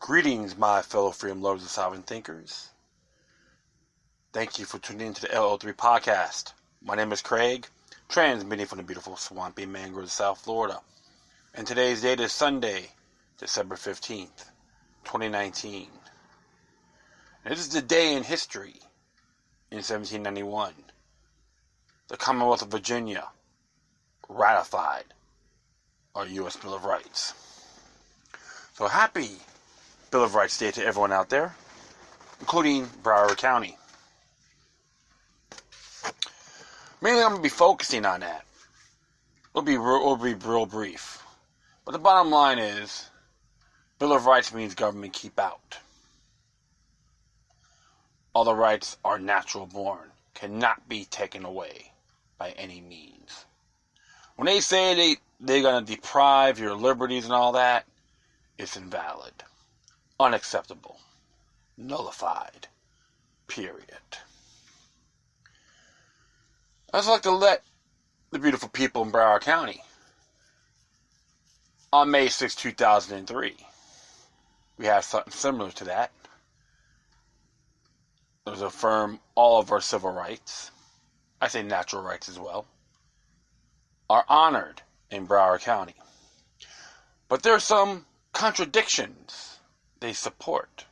Greetings, my fellow freedom lovers and sovereign thinkers. Thank you for tuning in to the LO3 podcast. My name is Craig, transmitting from the beautiful swampy mangroves of South Florida. And today's date is Sunday, December 15th, 2019. And this is the day in history. In 1791, the Commonwealth of Virginia ratified our U.S. Bill of Rights. So happy Bill of Rights Day to everyone out there, including Broward County. Mainly I'm going to be focusing on that. It'll be real brief. But the bottom line is, Bill of Rights means government keep out. All the rights are natural born, cannot be taken away by any means. When they say they're going to deprive your liberties and all that, it's invalid, unacceptable, nullified, period. I'd just like to let the beautiful people in Broward County, on May 6, 2003, we have something similar to that. It was affirm all of our civil rights, I say natural rights as well, are honored in Broward County. But there are some contradictions they support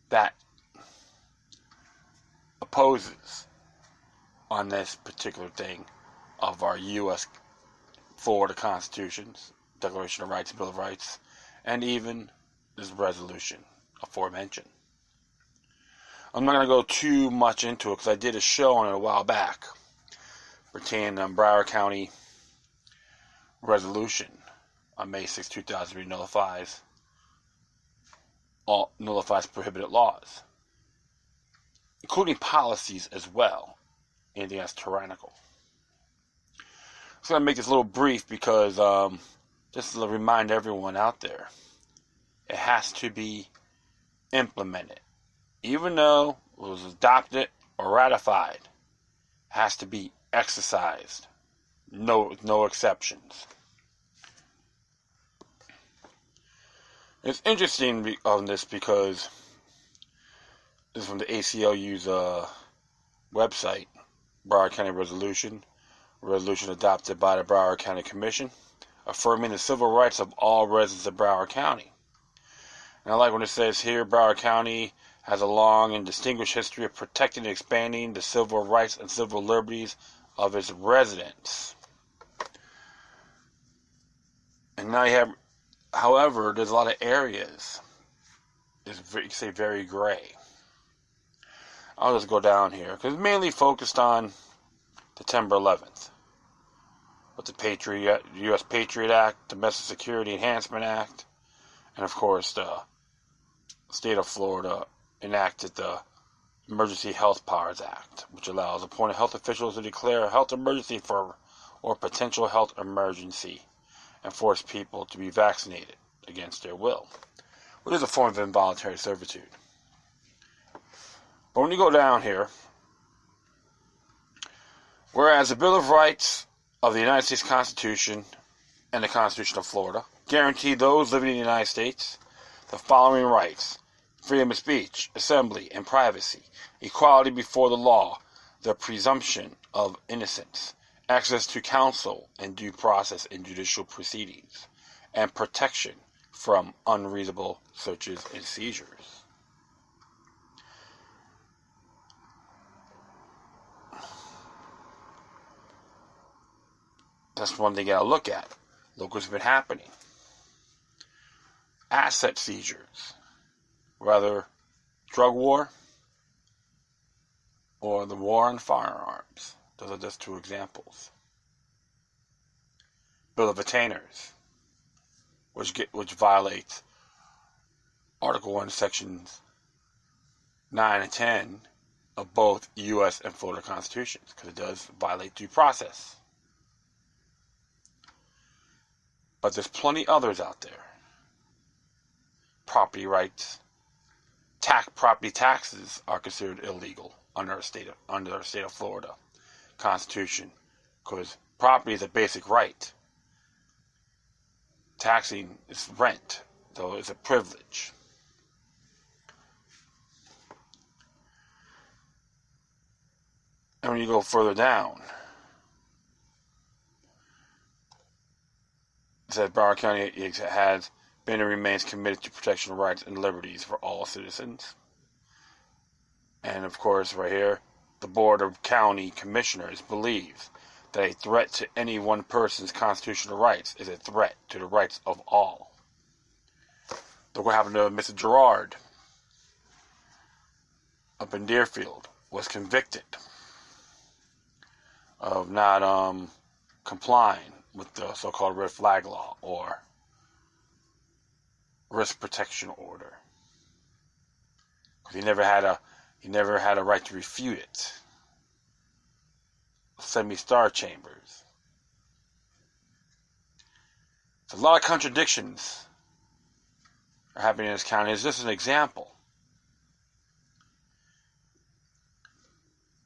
that opposes on this particular thing of our U.S. Florida Constitutions, Declaration of Rights, Bill of Rights, and even this resolution aforementioned. I'm not going to go too much into it because I did a show on it a while back pertaining to Broward County Resolution on May 6, 2003 nullifies prohibited laws, including policies as well, anything that's tyrannical. I'm just going to make this a little brief because just to remind everyone out there, it has to be implemented. Even though it was adopted or ratified, it has to be exercised. No exceptions. It's interesting on this because this is from the ACLU's website, Broward County Resolution. Resolution adopted by the Broward County Commission, affirming the civil rights of all residents of Broward County. And I like when it says here, Broward County has a long and distinguished history of protecting and expanding the civil rights and civil liberties of its residents. And now you have, however, there's a lot of areas that's very gray. I'll just go down here because it's mainly focused on September 11th with the U.S. Patriot Act, Domestic Security Enhancement Act, and of course the state of Florida enacted the Emergency Health Powers Act, which allows appointed health officials to declare a health emergency or potential health emergency and force people to be vaccinated against their will, which is a form of involuntary servitude. But when you go down here, whereas the Bill of Rights of the United States Constitution and the Constitution of Florida guarantee those living in the United States the following rights: freedom of speech, assembly, and privacy, equality before the law, the presumption of innocence, access to counsel and due process in judicial proceedings, and protection from unreasonable searches and seizures. That's one thing you gotta look at. Look what's been happening. Asset seizures, whether drug war or the war on firearms. Those are just two examples. Bill of Attainers, which violates Article 1, Sections 9 and 10 of both U.S. and Florida constitutions, because it does violate due process. But there's plenty others out there. Property rights, property taxes are considered illegal under our state of Florida Constitution, because property is a basic right. Taxing is rent, so it's a privilege. And when you go further down, it says Broward County has been and remains committed to protection of rights and liberties for all citizens. And of course, right here, the Board of County Commissioners believes that a threat to any one person's constitutional rights is a threat to the rights of all. Look what happened to Mr. Gerard up in Deerfield. Was convicted of not complying with the so-called red flag law or risk protection order. Because he never had a right to refute it. Semi-star chambers. So a lot of contradictions are happening in this county. It's just an example.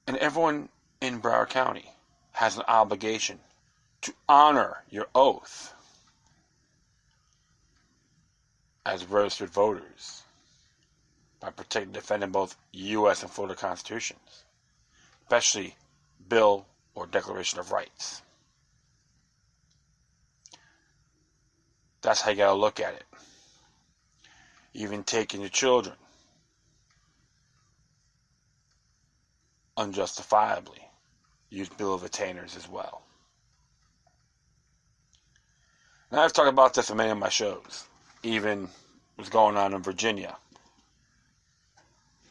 And everyone in Broward County has an obligation to honor your oath as registered voters by protecting and defending both U.S. and Florida constitutions, especially Bill or Declaration of Rights. That's how you gotta look at it. Even taking your children unjustifiably use bill of attainder as well. Now I've talked about this in many of my shows. Even what's going on in Virginia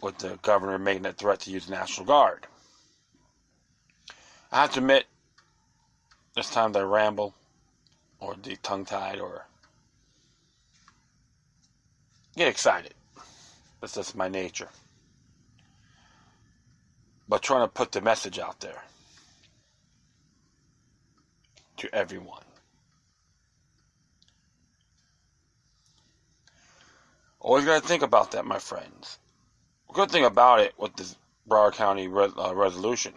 with the governor making that threat to use the National Guard. I have to admit, this time that I ramble or be tongue-tied or get excited. That's just my nature. But trying to put the message out there to everyone. Always got to think about that, my friends. The good thing about it with this Broward County resolution,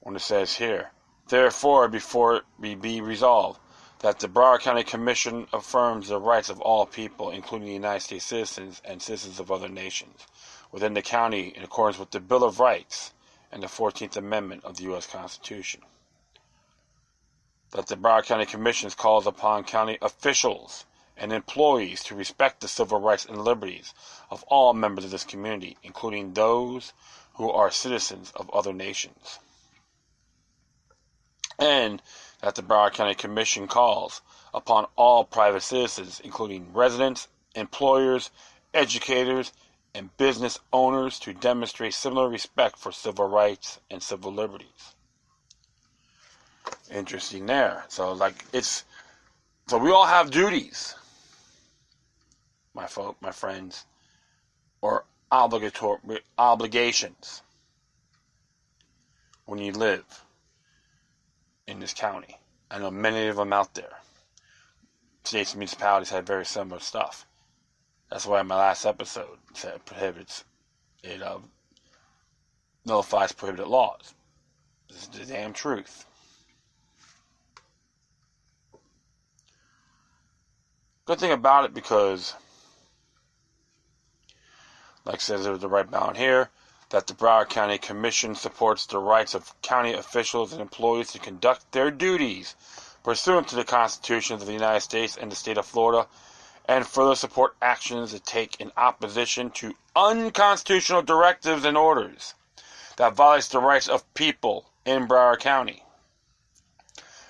when it says here, therefore, before it be resolved, that the Broward County Commission affirms the rights of all people, including the United States citizens and citizens of other nations, within the county in accordance with the Bill of Rights and the 14th Amendment of the U.S. Constitution. That the Broward County Commission calls upon county officials and employees to respect the civil rights and liberties of all members of this community, including those who are citizens of other nations. And that the Broward County Commission calls upon all private citizens, including residents, employers, educators, and business owners, to demonstrate similar respect for civil rights and civil liberties. Interesting there. So we all have duties, my friends, or obligations when you live in this county. I know many of them out there. States and municipalities have very similar stuff. That's why in my last episode said it nullifies prohibited laws. This is the damn truth. Good thing about it, because like it says the right down here, that the Broward County Commission supports the rights of county officials and employees to conduct their duties pursuant to the constitutions of the United States and the state of Florida, and further support actions to take in opposition to unconstitutional directives and orders that violates the rights of people in Broward County.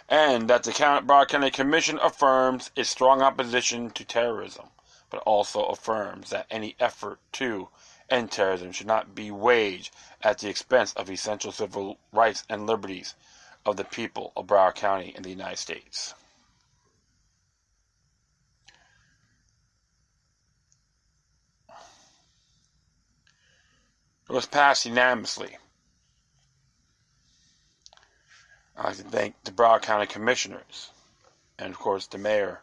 And that the Broward County Commission affirms its strong opposition to terrorism, but also affirms that any effort to end terrorism should not be waged at the expense of essential civil rights and liberties of the people of Broward County in the United States. It was passed unanimously. I'd like to thank the Broward County Commissioners and, of course, the Mayor,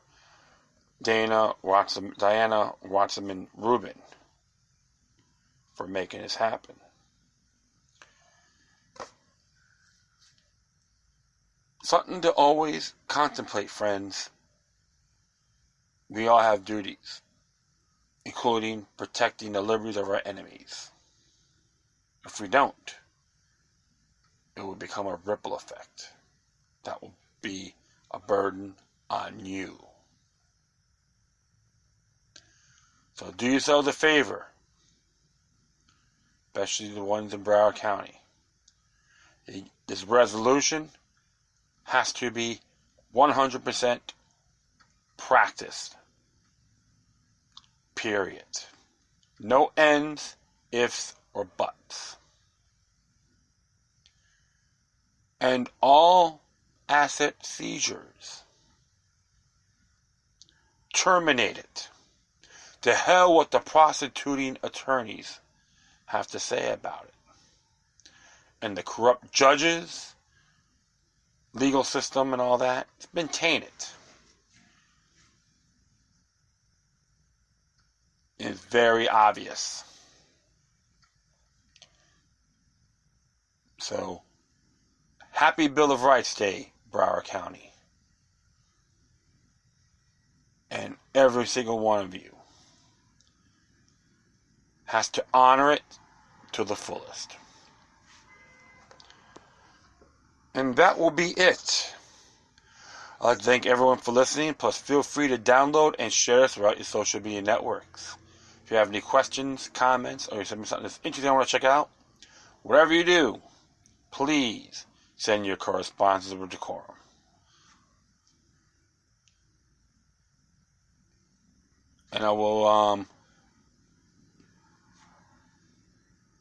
Diana Watson Rubin, for making this happen. Something to always contemplate, friends. We all have duties, including protecting the liberties of our enemies. If we don't, it will become a ripple effect that will be a burden on you. So do yourselves a favor, especially the ones in Broward County. This resolution has to be 100% practiced. Period. No ands, ifs, or buts. And all asset seizures, terminate it. To hell what the prosecuting attorneys have to say about it. And the corrupt judges, legal system and all that, it's been tainted. It's very obvious. So, happy Bill of Rights Day, Broward County. And every single one of you has to honor it to the fullest. And that will be it. I'd like to thank everyone for listening, plus feel free to download and share this throughout your social media networks. If you have any questions, comments, or something that's interesting I want to check out, whatever you do, please send your correspondence with decorum. And I will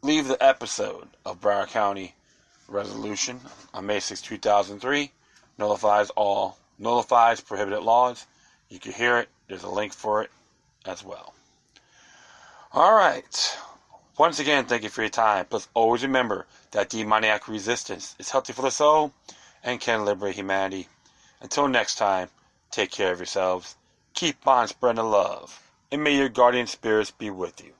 leave the episode of Broward County Resolution on May 6, 2003. Nullifies prohibited laws. You can hear it. There's a link for it as well. All right. Once again, thank you for your time. Plus, always remember that demoniac resistance is healthy for the soul and can liberate humanity. Until next time, take care of yourselves. Keep on spreading the love. And may your guardian spirits be with you.